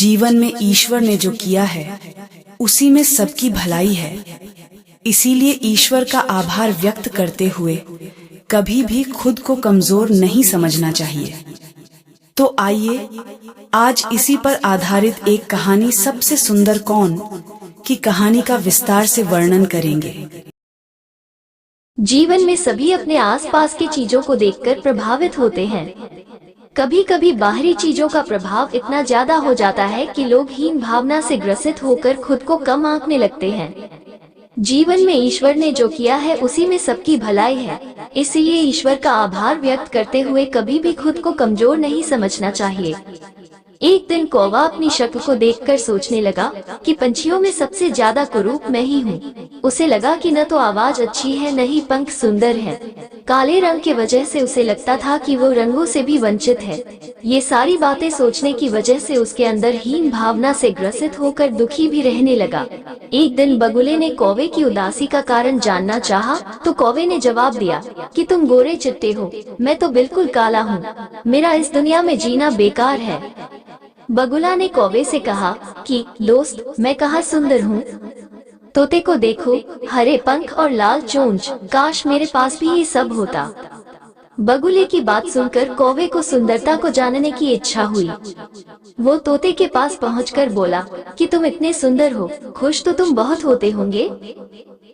जीवन में ईश्वर ने जो किया है उसी में सबकी भलाई है। इसीलिए ईश्वर का आभार व्यक्त करते हुए कभी भी खुद को कमजोर नहीं समझना चाहिए। तो आइए आज इसी पर आधारित एक कहानी सबसे सुंदर कौन की कहानी का विस्तार से वर्णन करेंगे। जीवन में सभी अपने आसपास की चीजों को देखकर प्रभावित होते हैं। कभी कभी बाहरी चीजों का प्रभाव इतना ज्यादा हो जाता है कि लोग हीन भावना से ग्रसित होकर खुद को कम आंकने लगते हैं। जीवन में ईश्वर ने जो किया है उसी में सबकी भलाई है, इसलिए ईश्वर का आभार व्यक्त करते हुए कभी भी खुद को कमजोर नहीं समझना चाहिए। एक दिन कौवा अपनी शक्ल को देखकर सोचने लगा कि पंछियों में सबसे ज्यादा कुरूप मैं ही हूँ। उसे लगा कि न तो आवाज अच्छी है न ही पंख सुंदर है। काले रंग के वजह से उसे लगता था कि वो रंगों से भी वंचित है। ये सारी बातें सोचने की वजह से उसके अंदर हीन भावना से ग्रसित होकर दुखी भी रहने लगा। एक दिन बगुले ने कौवे की उदासी का कारण जानना चाहा, तो कौवे ने जवाब दिया कि तुम गोरे चिट्टे हो, मैं तो बिल्कुल काला हूँ। मेरा इस दुनिया में जीना बेकार है। बगुला ने कौवे से कहा कि दोस्त, मैं कहाँ सुंदर हूँ। तोते को देखो, हरे पंख और लाल चोंच, काश मेरे पास भी ये सब होता। बगुले की बात सुनकर कौवे को सुंदरता को जानने की इच्छा हुई। वो तोते के पास पहुंचकर बोला कि तुम इतने सुंदर हो, खुश तो तुम बहुत होते होंगे।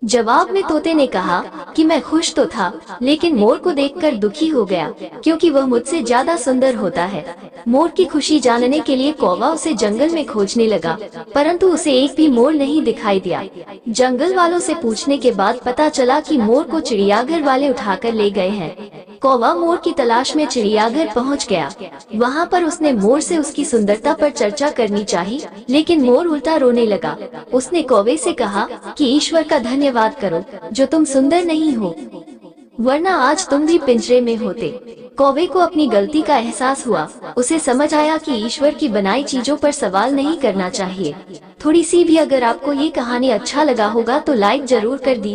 जवाब में तोते ने कहा कि मैं खुश तो था, लेकिन मोर को देखकर दुखी हो गया क्योंकि वह मुझसे ज्यादा सुंदर होता है। मोर की खुशी जानने के लिए कौवा उसे जंगल में खोजने लगा, परंतु उसे एक भी मोर नहीं दिखाई दिया। जंगल वालों से पूछने के बाद पता चला कि मोर को चिड़ियाघर वाले उठाकर ले गए हैं। कौवा मोर की तलाश में चिड़ियाघर पहुंच गया। वहां पर उसने मोर से उसकी सुंदरता पर चर्चा करनी चाहिए, लेकिन मोर उल्टा रोने लगा। उसने कौवे से कहा कि ईश्वर का धन्यवाद करो जो तुम सुंदर नहीं हो, वरना आज तुम भी पिंजरे में होते। कौवे को अपनी गलती का एहसास हुआ। उसे समझ आया कि ईश्वर की बनाई चीजों पर सवाल नहीं करना चाहिए। थोड़ी सी भी अगर आपको ये कहानी अच्छा लगा होगा तो लाइक जरूर कर दीजिए।